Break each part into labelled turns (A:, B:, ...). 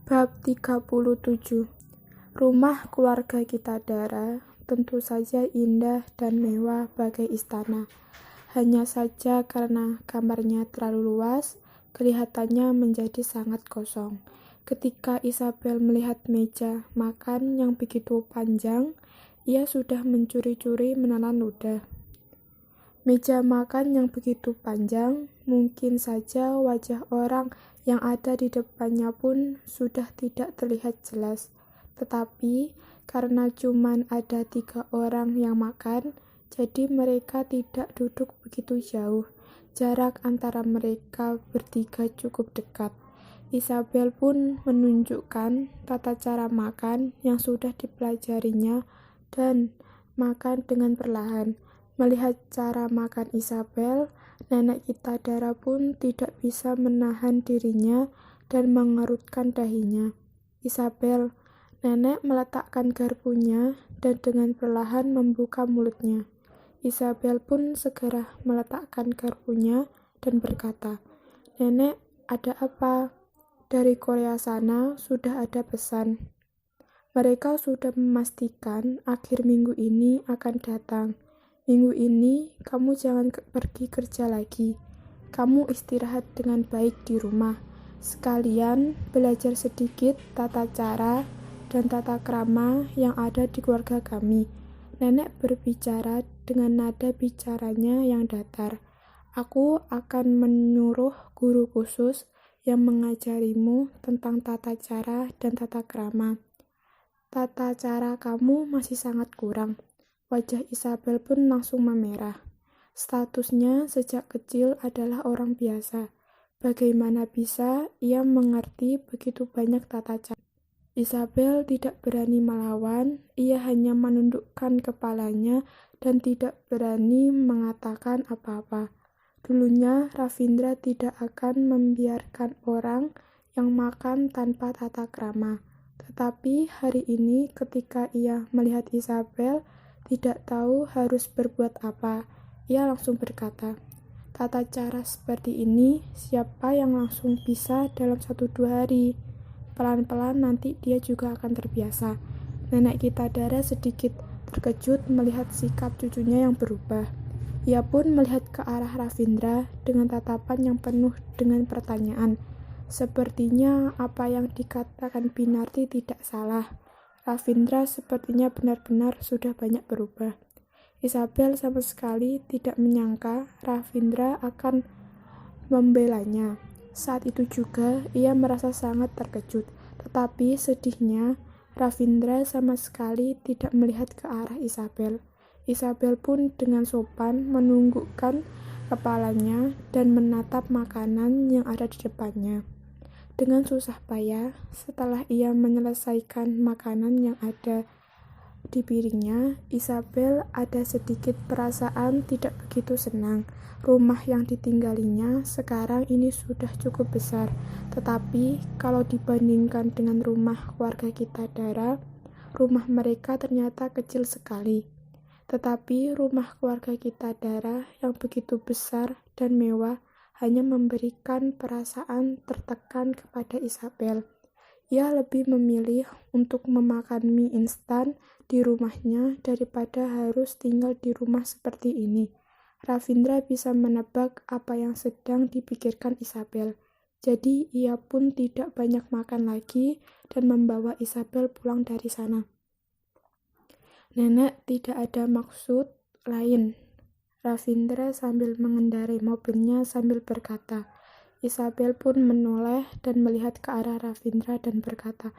A: Bab 37. Rumah keluarga Kitadara tentu saja indah dan mewah bagai istana. Hanya saja karena kamarnya terlalu luas, kelihatannya menjadi sangat kosong. Ketika Isabel melihat meja makan yang begitu panjang, ia sudah mencuri-curi menelan ludah. Meja makan yang begitu panjang, mungkin saja wajah orang yang ada di depannya pun sudah tidak terlihat jelas. Tetapi karena cuman ada 3 orang yang makan, jadi mereka tidak duduk begitu jauh. Jarak antara mereka bertiga cukup dekat. Isabel pun menunjukkan tata cara makan yang sudah dipelajarinya dan makan dengan perlahan. Melihat cara makan Isabel, nenek Kitadara pun tidak bisa menahan dirinya dan mengerutkan dahinya. Isabel, nenek meletakkan garpunya dan dengan perlahan membuka mulutnya. Isabel pun segera meletakkan garpunya dan berkata, "Nenek, ada apa?" Dari Korea sana sudah ada pesan. Mereka sudah memastikan akhir minggu ini akan datang. Minggu ini kamu jangan pergi kerja lagi. Kamu istirahat dengan baik di rumah. Sekalian belajar sedikit tata cara dan tata krama yang ada di keluarga kami. Nenek berbicara dengan nada bicaranya yang datar. Aku akan menyuruh guru khusus yang mengajarimu tentang tata cara dan tata krama. Tata cara kamu masih sangat kurang. Wajah Isabel pun langsung memerah. Statusnya sejak kecil adalah orang biasa. Bagaimana bisa ia mengerti begitu banyak tata cara? Isabel tidak berani melawan, ia hanya menundukkan kepalanya dan tidak berani mengatakan apa-apa. Dulunya Ravindra tidak akan membiarkan orang yang makan tanpa tata krama. Tetapi hari ini ketika ia melihat Isabel tidak tahu harus berbuat apa, ia langsung berkata, "Tata cara seperti ini siapa yang langsung bisa dalam 1-2 hari? Pelan-pelan nanti dia juga akan terbiasa." Nenek Kitadara sedikit terkejut melihat sikap cucunya yang berubah. Ia pun melihat ke arah Ravindra dengan tatapan yang penuh dengan pertanyaan. Sepertinya apa yang dikatakan Binarti tidak salah. Ravindra sepertinya benar-benar sudah banyak berubah. Isabel sama sekali tidak menyangka Ravindra akan membelanya. Saat itu juga ia merasa sangat terkejut. Tetapi sedihnya, Ravindra sama sekali tidak melihat ke arah Isabel. Isabel pun dengan sopan menunggukkan kepalanya dan menatap makanan yang ada di depannya. Dengan susah payah, setelah ia menyelesaikan makanan yang ada di piringnya, Isabel ada sedikit perasaan tidak begitu senang. Rumah yang ditinggalinya sekarang ini sudah cukup besar, tetapi kalau dibandingkan dengan rumah keluarga Kitadara, rumah mereka ternyata kecil sekali. Tetapi rumah keluarga Kitadara yang begitu besar dan mewah hanya memberikan perasaan tertekan kepada Isabel. Ia lebih memilih untuk memakan mie instan di rumahnya daripada harus tinggal di rumah seperti ini. Ravindra bisa menebak apa yang sedang dipikirkan Isabel. Jadi ia pun tidak banyak makan lagi dan membawa Isabel pulang dari sana. "Nenek tidak ada maksud lain," Ravindra sambil mengendarai mobilnya sambil berkata. Isabel pun menoleh dan melihat ke arah Ravindra dan berkata,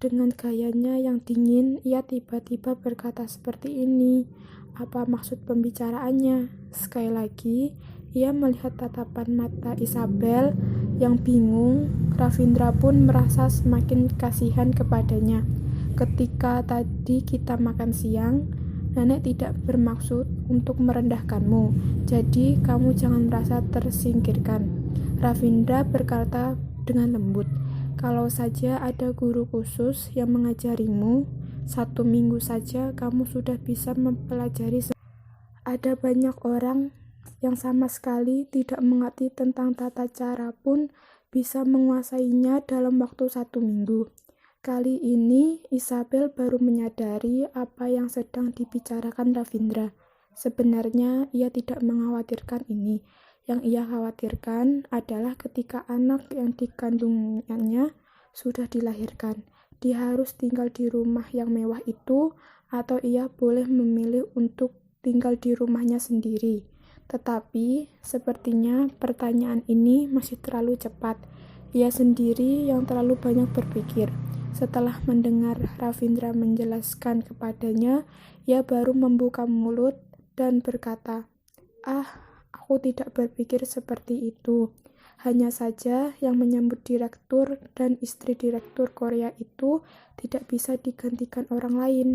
A: Dengan gayanya yang dingin, ia tiba-tiba berkata seperti ini. Apa maksud pembicaraannya? Sekali lagi, ia melihat tatapan mata Isabel yang bingung. Ravindra pun merasa semakin kasihan kepadanya. "Ketika tadi kita makan siang, Nenek tidak bermaksud untuk merendahkanmu, jadi kamu jangan merasa tersingkirkan." Ravindra berkata dengan lembut, "Kalau saja ada guru khusus yang mengajarimu, 1 minggu saja kamu sudah bisa mempelajari. Ada banyak orang yang sama sekali tidak mengerti tentang tata cara pun bisa menguasainya dalam waktu 1 minggu. Kali ini Isabel baru menyadari apa yang sedang dibicarakan Ravindra. Sebenarnya ia tidak mengkhawatirkan ini. Yang ia khawatirkan adalah ketika anak yang dikandungnya sudah dilahirkan. Dia harus tinggal di rumah yang mewah itu, atau ia boleh memilih untuk tinggal di rumahnya sendiri. Tetapi sepertinya pertanyaan ini masih terlalu cepat. Ia sendiri yang terlalu banyak berpikir. Setelah mendengar Ravindra menjelaskan kepadanya, ia baru membuka mulut dan berkata, aku tidak berpikir seperti itu. Hanya saja yang menyambut direktur dan istri direktur Korea itu tidak bisa digantikan orang lain.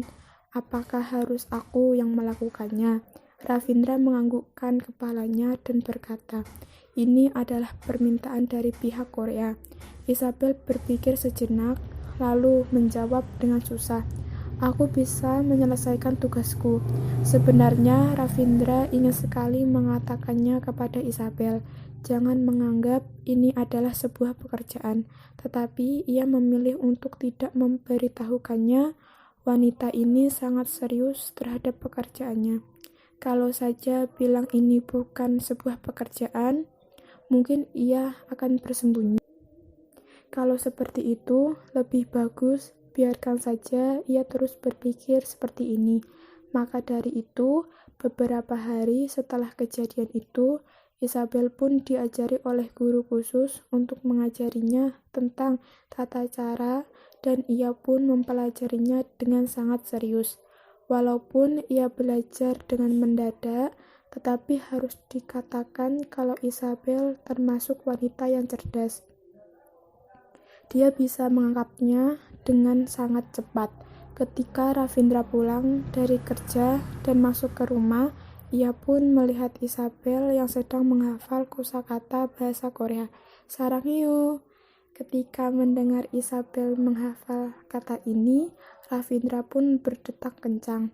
A: Apakah harus aku yang melakukannya? Ravindra menganggukkan kepalanya dan berkata, ini adalah permintaan dari pihak Korea. Isabel berpikir sejenak, lalu menjawab dengan susah, aku bisa menyelesaikan tugasku. Sebenarnya Ravindra ingin sekali mengatakannya kepada Isabel, jangan menganggap ini adalah sebuah pekerjaan, tetapi ia memilih untuk tidak memberitahukannya. Wanita ini sangat serius terhadap pekerjaannya. Kalau saja bilang ini bukan sebuah pekerjaan, mungkin ia akan bersembunyi. Kalau seperti itu, lebih bagus biarkan saja ia terus berpikir seperti ini. Maka dari itu, beberapa hari setelah kejadian itu, Isabel pun diajari oleh guru khusus untuk mengajarinya tentang tata cara, dan ia pun mempelajarinya dengan sangat serius. Walaupun ia belajar dengan mendadak, tetapi harus dikatakan kalau Isabel termasuk wanita yang cerdas. Dia bisa mengangkatnya dengan sangat cepat. Ketika Ravindra pulang dari kerja dan masuk ke rumah, ia pun melihat Isabel yang sedang menghafal kosakata bahasa Korea. Sarangheyo. Ketika mendengar Isabel menghafal kata ini, Ravindra pun berdetak kencang.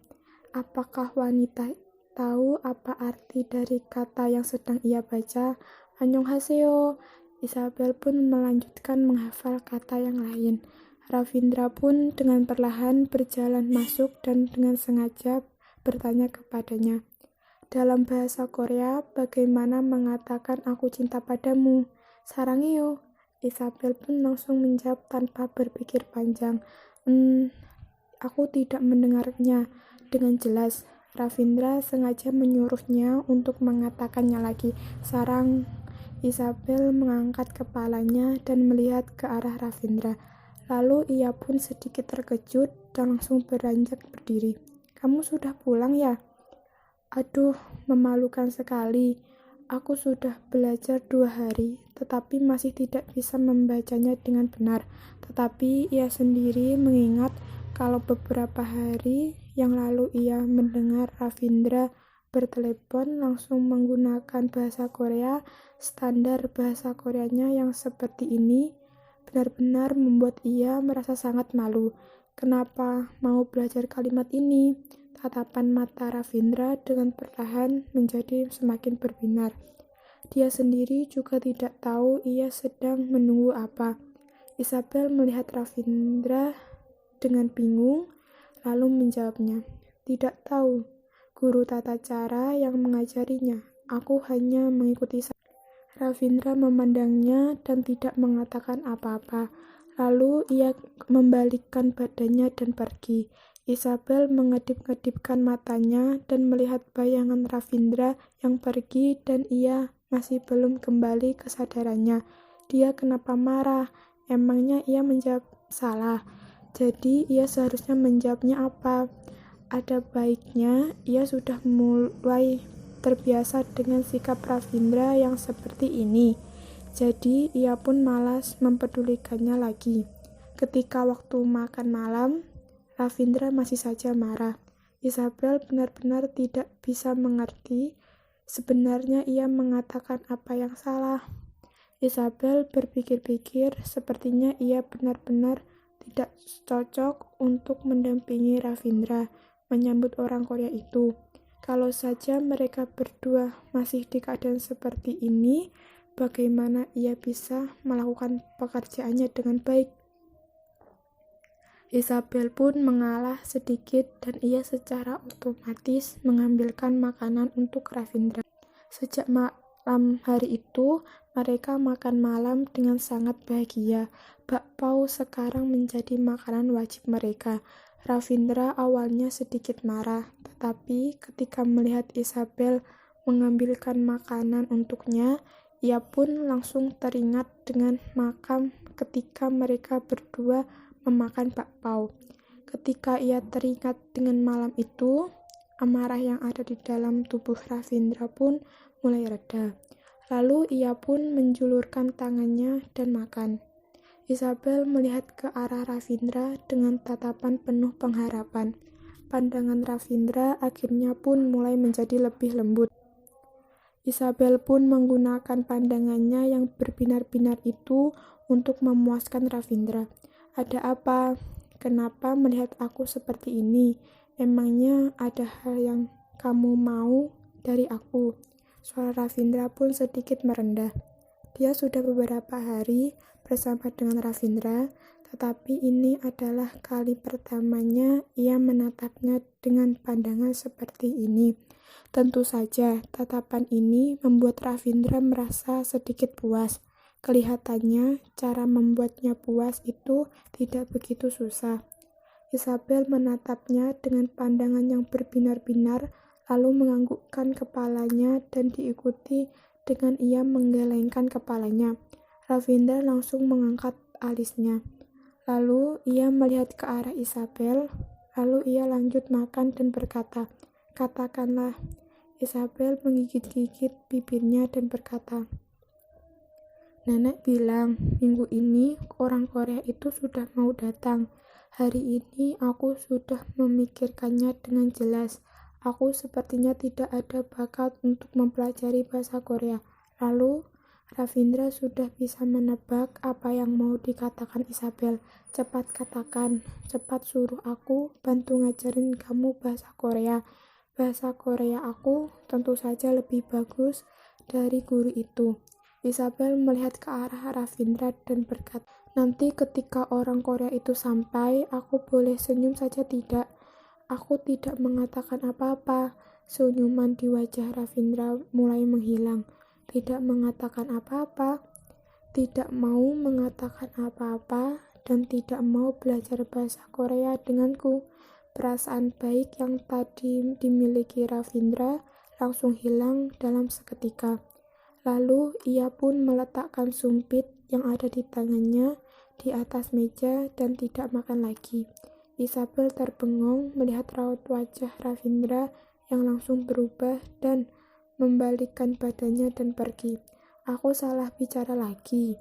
A: Apakah wanita tahu apa arti dari kata yang sedang ia baca? Annyeonghaseyo. Isabel pun melanjutkan menghafal kata yang lain. Ravindra pun dengan perlahan berjalan masuk dan dengan sengaja bertanya kepadanya, dalam bahasa Korea, bagaimana mengatakan aku cinta padamu? Sarangheyo. Isabel pun langsung menjawab tanpa berpikir panjang. Aku tidak mendengarnya dengan jelas. Ravindra sengaja menyuruhnya untuk mengatakannya lagi. Sarang. Isabel mengangkat kepalanya dan melihat ke arah Ravindra. Lalu ia pun sedikit terkejut dan langsung beranjak berdiri. Kamu sudah pulang ya? Aduh, memalukan sekali. Aku sudah belajar 2 hari, tetapi masih tidak bisa membacanya dengan benar. Tetapi ia sendiri mengingat kalau beberapa hari yang lalu ia mendengar Ravindra bertelepon langsung menggunakan bahasa Korea. Standar bahasa Koreanya yang seperti ini benar-benar membuat ia merasa sangat malu. Kenapa mau belajar kalimat ini? Tatapan mata Ravindra dengan perlahan menjadi semakin berbinar. Dia sendiri juga tidak tahu ia sedang menunggu apa. Isabel melihat Ravindra dengan bingung, lalu menjawabnya, tidak tahu. Guru tata cara yang mengajarinya. Aku hanya mengikuti saja. Ravindra memandangnya dan tidak mengatakan apa-apa. Lalu ia membalikkan badannya dan pergi. Isabel mengedip-ngedipkan matanya dan melihat bayangan Ravindra yang pergi dan ia masih belum kembali kesadarannya. Dia kenapa marah? Emangnya ia menjawab salah? Jadi ia seharusnya menjawabnya apa? Ada baiknya ia sudah mulai terbiasa dengan sikap Ravindra yang seperti ini. Jadi ia pun malas mempedulikannya lagi. Ketika waktu makan malam, Ravindra masih saja marah. Isabel benar-benar tidak bisa mengerti sebenarnya ia mengatakan apa yang salah. Isabel berpikir-pikir sepertinya ia benar-benar tidak cocok untuk mendampingi Ravindra menyambut orang Korea itu. Kalau saja mereka berdua masih di keadaan seperti ini, bagaimana ia bisa melakukan pekerjaannya dengan baik. Isabel pun mengalah sedikit dan ia secara otomatis mengambilkan makanan untuk Ravindra. Sejak malam hari itu, mereka makan malam dengan sangat bahagia. Bakpao sekarang menjadi makanan wajib mereka. Ravindra awalnya sedikit marah, tetapi ketika melihat Isabel mengambilkan makanan untuknya, ia pun langsung teringat dengan makam ketika mereka berdua memakan bakpao. Ketika ia teringat dengan malam itu, amarah yang ada di dalam tubuh Ravindra pun mulai reda. Lalu ia pun menjulurkan tangannya dan makan. Isabel melihat ke arah Ravindra dengan tatapan penuh pengharapan. Pandangan Ravindra akhirnya pun mulai menjadi lebih lembut. Isabel pun menggunakan pandangannya yang berbinar-binar itu untuk memuaskan Ravindra. Ada apa? Kenapa melihat aku seperti ini? Emangnya ada hal yang kamu mau dari aku? Suara Ravindra pun sedikit merendah. Dia sudah beberapa hari bersama dengan Ravindra, tetapi ini adalah kali pertamanya ia menatapnya dengan pandangan seperti ini. Tentu saja, tatapan ini membuat Ravindra merasa sedikit puas. Kelihatannya, cara membuatnya puas itu tidak begitu susah. Isabel menatapnya dengan pandangan yang berbinar-binar, lalu menganggukkan kepalanya dan diikuti dengan ia menggelengkan kepalanya. Ravindra langsung mengangkat alisnya. Lalu ia melihat ke arah Isabel, lalu ia lanjut makan dan berkata, "Katakanlah." Isabel menggigit-gigit bibirnya dan berkata, "Nenek bilang, minggu ini orang Korea itu sudah mau datang. Hari ini aku sudah memikirkannya dengan jelas. Aku sepertinya tidak ada bakat untuk mempelajari bahasa Korea." Lalu, Ravindra sudah bisa menebak apa yang mau dikatakan Isabel. "Cepat katakan, cepat suruh aku bantu ngajarin kamu bahasa Korea. Bahasa Korea aku tentu saja lebih bagus dari guru itu." Isabel melihat ke arah Ravindra dan berkata, "Nanti ketika orang Korea itu sampai, aku boleh senyum saja tidak?" "Aku tidak mengatakan apa-apa." Senyuman di wajah Ravindra mulai menghilang. Tidak mengatakan apa-apa, tidak mau mengatakan apa-apa, dan tidak mau belajar bahasa Korea denganku. Perasaan baik yang tadi dimiliki Ravindra langsung hilang dalam seketika. Lalu ia pun meletakkan sumpit yang ada di tangannya di atas meja dan tidak makan lagi. Isabel terbengong melihat raut wajah Ravindra yang langsung berubah dan membalikkan badannya dan pergi. "Aku salah bicara lagi.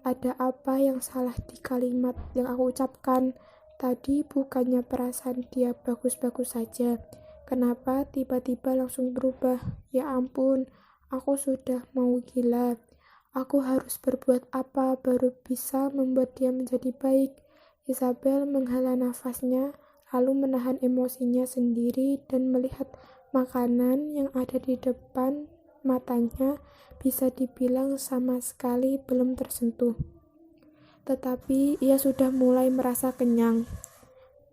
A: Ada apa yang salah di kalimat yang aku ucapkan? Tadi bukannya perasaan dia bagus-bagus saja. Kenapa tiba-tiba langsung berubah? Ya ampun. Aku sudah mau gila. Aku harus berbuat apa baru bisa membuat dia menjadi baik?" Isabel menghela nafasnya, lalu menahan emosinya sendiri dan melihat makanan yang ada di depan matanya bisa dibilang sama sekali belum tersentuh. Tetapi ia sudah mulai merasa kenyang.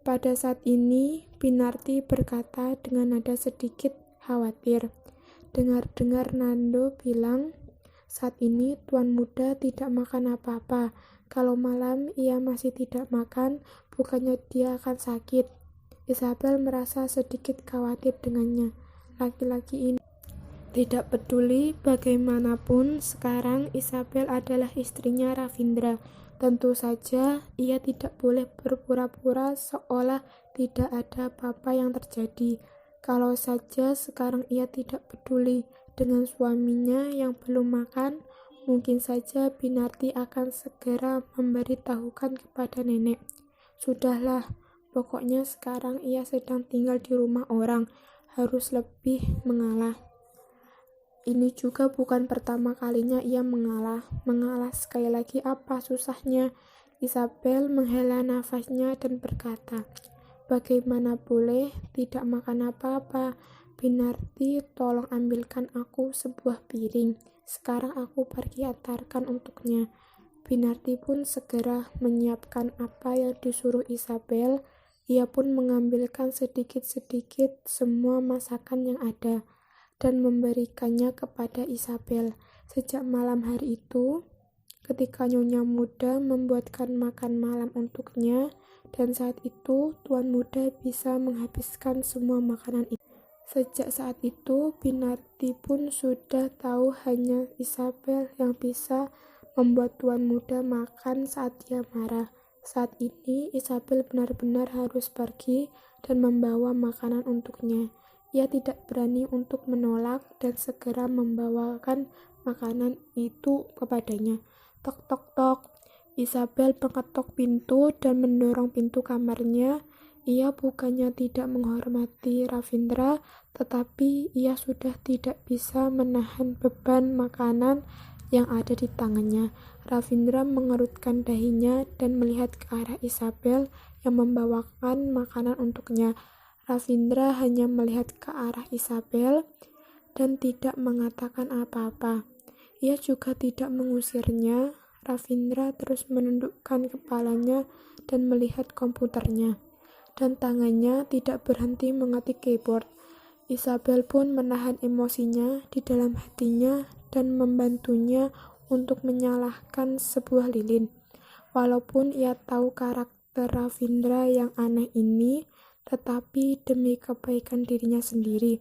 A: Pada saat ini, Pinarti berkata dengan nada sedikit khawatir, "Dengar-dengar Nando bilang, saat ini Tuan Muda tidak makan apa-apa. Kalau malam ia masih tidak makan, bukannya dia akan sakit?" Isabel merasa sedikit khawatir dengannya. Laki-laki ini tidak peduli bagaimanapun, sekarang Isabel adalah istrinya Ravindra. Tentu saja ia tidak boleh berpura-pura seolah tidak ada apa-apa yang terjadi. Kalau saja sekarang ia tidak peduli dengan suaminya yang belum makan, mungkin saja Pinarti akan segera memberitahukan kepada nenek. Sudahlah, pokoknya sekarang ia sedang tinggal di rumah orang, harus lebih mengalah. Ini juga bukan pertama kalinya ia mengalah. Mengalah sekali lagi apa susahnya? Isabel menghela nafasnya dan berkata, "Bagaimana boleh tidak makan apa-apa? Pinarti, tolong ambilkan aku sebuah piring." Sekarang aku pergi antarkan untuknya." Binarti pun segera menyiapkan apa yang disuruh Isabel. Ia pun mengambilkan sedikit-sedikit semua masakan yang ada dan memberikannya kepada Isabel. Sejak malam hari itu, ketika Nyonya Muda membuatkan makan malam untuknya, dan saat itu Tuan Muda bisa menghabiskan semua makanan itu. Sejak saat itu, Binarti pun sudah tahu hanya Isabel yang bisa membuat Tuan Muda makan saat dia marah. Saat ini, Isabel benar-benar harus pergi dan membawa makanan untuknya. Ia tidak berani untuk menolak dan segera membawakan makanan itu kepadanya. Tok tok tok. Isabel mengetok pintu dan mendorong pintu kamarnya. Ia bukannya tidak menghormati Ravindra, tetapi ia sudah tidak bisa menahan beban makanan yang ada di tangannya. Ravindra mengerutkan dahinya dan melihat ke arah Isabel yang membawakan makanan untuknya. Ravindra hanya melihat ke arah Isabel dan tidak mengatakan apa-apa. Ia juga tidak mengusirnya. Ravindra terus menundukkan kepalanya dan melihat komputernya, dan tangannya tidak berhenti mengetik keyboard. Isabel pun menahan emosinya di dalam hatinya dan membantunya untuk menyalakan sebuah lilin. Walaupun ia tahu karakter Ravindra yang aneh ini, tetapi demi kebaikan dirinya sendiri,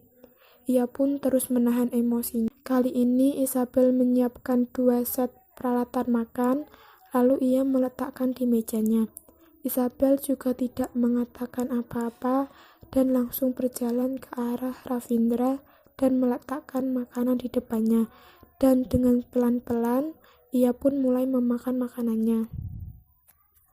A: ia pun terus menahan emosinya. Kali ini Isabel menyiapkan 2 set peralatan makan, lalu ia meletakkan di mejanya. Isabel juga tidak mengatakan apa-apa dan langsung berjalan ke arah Ravindra dan meletakkan makanan di depannya. Dan dengan pelan-pelan, ia pun mulai memakan makanannya.